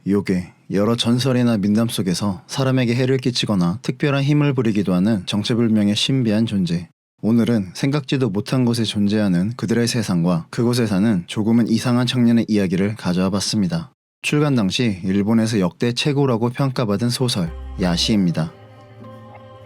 요괴, 여러 전설이나 민담 속에서 사람에게 해를 끼치거나 특별한 힘을 부리기도 하는 정체불명의 신비한 존재. 오늘은 생각지도 못한 곳에 존재하는 그들의 세상과 그곳에 사는 조금은 이상한 청년의 이야기를 가져와 봤습니다. 출간 당시 일본에서 역대 최고라고 평가받은 소설 야시입니다.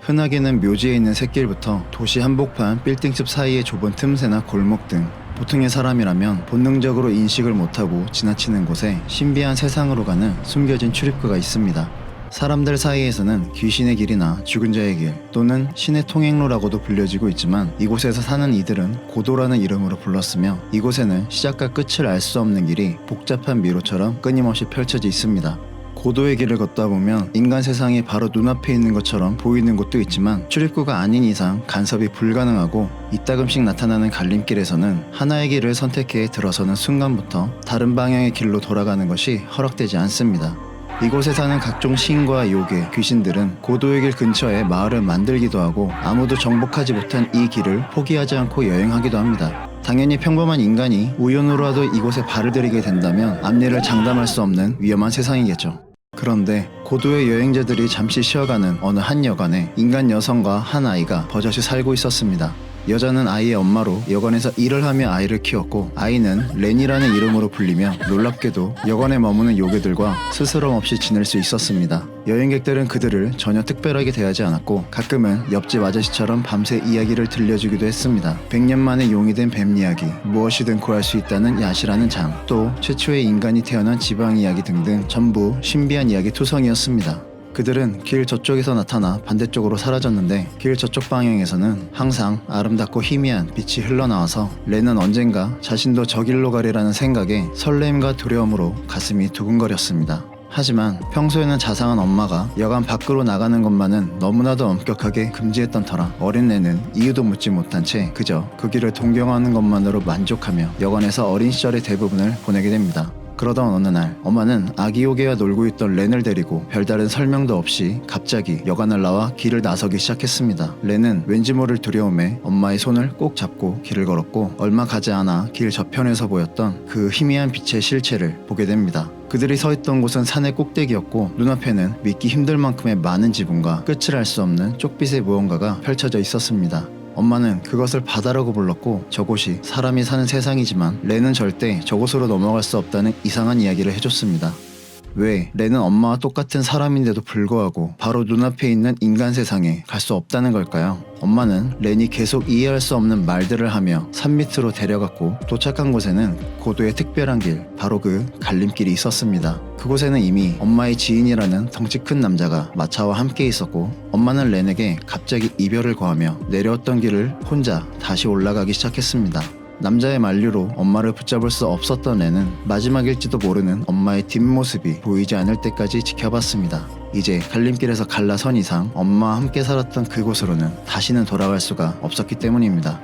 흔하게는 묘지에 있는 샛길부터 도시 한복판 빌딩집 사이의 좁은 틈새나 골목 등 보통의 사람이라면 본능적으로 인식을 못하고 지나치는 곳에 신비한 세상으로 가는 숨겨진 출입구가 있습니다. 사람들 사이에서는 귀신의 길이나 죽은 자의 길 또는 신의 통행로라고도 불려지고 있지만 이곳에서 사는 이들은 고도라는 이름으로 불렀으며 이곳에는 시작과 끝을 알 수 없는 길이 복잡한 미로처럼 끊임없이 펼쳐져 있습니다. 고도의 길을 걷다 보면 인간 세상이 바로 눈앞에 있는 것처럼 보이는 곳도 있지만 출입구가 아닌 이상 간섭이 불가능하고 이따금씩 나타나는 갈림길에서는 하나의 길을 선택해 들어서는 순간부터 다른 방향의 길로 돌아가는 것이 허락되지 않습니다. 이곳에 사는 각종 신과 요괴, 귀신들은 고도의 길 근처에 마을을 만들기도 하고 아무도 정복하지 못한 이 길을 포기하지 않고 여행하기도 합니다. 당연히 평범한 인간이 우연으로라도 이곳에 발을 들이게 된다면 앞일을 장담할 수 없는 위험한 세상이겠죠. 그런데 고도의 여행자들이 잠시 쉬어가는 어느 한 여관에 인간 여성과 한 아이가 버젓이 살고 있었습니다. 여자는 아이의 엄마로 여관에서 일을 하며 아이를 키웠고 아이는 렌이라는 이름으로 불리며 놀랍게도 여관에 머무는 요괴들과 스스럼 없이 지낼 수 있었습니다. 여행객들은 그들을 전혀 특별하게 대하지 않았고 가끔은 옆집 아저씨처럼 밤새 이야기를 들려주기도 했습니다. 100년 만에 용이 된 뱀 이야기, 무엇이든 구할 수 있다는 야시라는 장, 또 최초의 인간이 태어난 지방 이야기 등등 전부 신비한 이야기 투성이었습니다. 그들은 길 저쪽에서 나타나 반대쪽으로 사라졌는데 길 저쪽 방향에서는 항상 아름답고 희미한 빛이 흘러나와서 렌은 언젠가 자신도 저 길로 가리라는 생각에 설렘과 두려움으로 가슴이 두근거렸습니다. 하지만 평소에는 자상한 엄마가 여관 밖으로 나가는 것만은 너무나도 엄격하게 금지했던 터라 어린 렌은 이유도 묻지 못한 채 그저 그 길을 동경하는 것만으로 만족하며 여관에서 어린 시절의 대부분을 보내게 됩니다. 그러던 어느 날 엄마는 아기 요괴와 놀고 있던 렌을 데리고 별다른 설명도 없이 갑자기 여관을 나와 길을 나서기 시작했습니다. 렌은 왠지 모를 두려움에 엄마의 손을 꼭 잡고 길을 걸었고 얼마 가지 않아 길 저편에서 보였던 그 희미한 빛의 실체를 보게 됩니다. 그들이 서 있던 곳은 산의 꼭대기였고 눈앞에는 믿기 힘들 만큼의 많은 지붕과 끝을 알 수 없는 쪽빛의 무언가가 펼쳐져 있었습니다. 엄마는 그것을 바다라고 불렀고 저곳이 사람이 사는 세상이지만 렌은 절대 저곳으로 넘어갈 수 없다는 이상한 이야기를 해줬습니다. 왜 렌은 엄마와 똑같은 사람인데도 불구하고 바로 눈앞에 있는 인간 세상에 갈 수 없다는 걸까요? 엄마는 렌이 계속 이해할 수 없는 말들을 하며 산 밑으로 데려갔고 도착한 곳에는 고도의 특별한 길, 바로 그 갈림길이 있었습니다. 그곳에는 이미 엄마의 지인이라는 덩치 큰 남자가 마차와 함께 있었고 엄마는 렌에게 갑자기 이별을 고하며 내려왔던 길을 혼자 다시 올라가기 시작했습니다. 남자의 만류로 엄마를 붙잡을 수 없었던 렌은 마지막일지도 모르는 엄마의 뒷모습이 보이지 않을 때까지 지켜봤습니다. 이제 갈림길에서 갈라선 이상 엄마와 함께 살았던 그곳으로는 다시는 돌아갈 수가 없었기 때문입니다.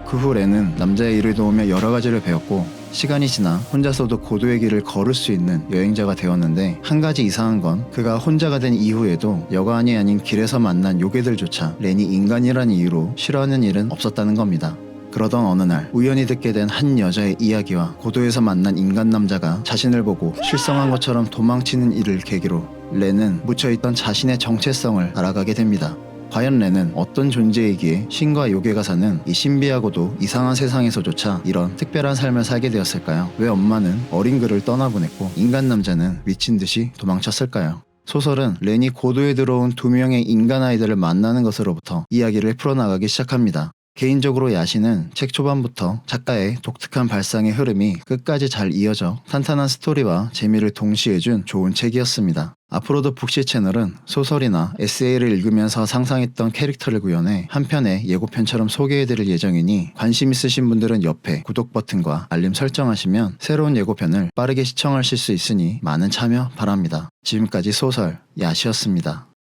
그 후 렌은 남자의 일을 도우며 여러 가지를 배웠고 시간이 지나 혼자서도 고도의 길을 걸을 수 있는 여행자가 되었는데 한 가지 이상한 건 그가 혼자가 된 이후에도 여관이 아닌 길에서 만난 요괴들조차 렌이 인간이라는 이유로 싫어하는 일은 없었다는 겁니다. 그러던 어느 날 우연히 듣게 된 한 여자의 이야기와 고도에서 만난 인간 남자가 자신을 보고 실성한 것처럼 도망치는 일을 계기로 렌은 묻혀있던 자신의 정체성을 알아가게 됩니다. 과연 렌은 어떤 존재이기에 신과 요괴가 사는 이 신비하고도 이상한 세상에서조차 이런 특별한 삶을 살게 되었을까요? 왜 엄마는 어린 그를 떠나보냈고 인간 남자는 미친 듯이 도망쳤을까요? 소설은 렌이 고도에 들어온 두 명의 인간 아이들을 만나는 것으로부터 이야기를 풀어나가기 시작합니다. 개인적으로 야시는 책 초반부터 작가의 독특한 발상의 흐름이 끝까지 잘 이어져 탄탄한 스토리와 재미를 동시에 준 좋은 책이었습니다. 앞으로도 북시 채널은 소설이나 에세이를 읽으면서 상상했던 캐릭터를 구현해 한 편의 예고편처럼 소개해드릴 예정이니 관심 있으신 분들은 옆에 구독 버튼과 알림 설정하시면 새로운 예고편을 빠르게 시청하실 수 있으니 많은 참여 바랍니다. 지금까지 소설 야시였습니다.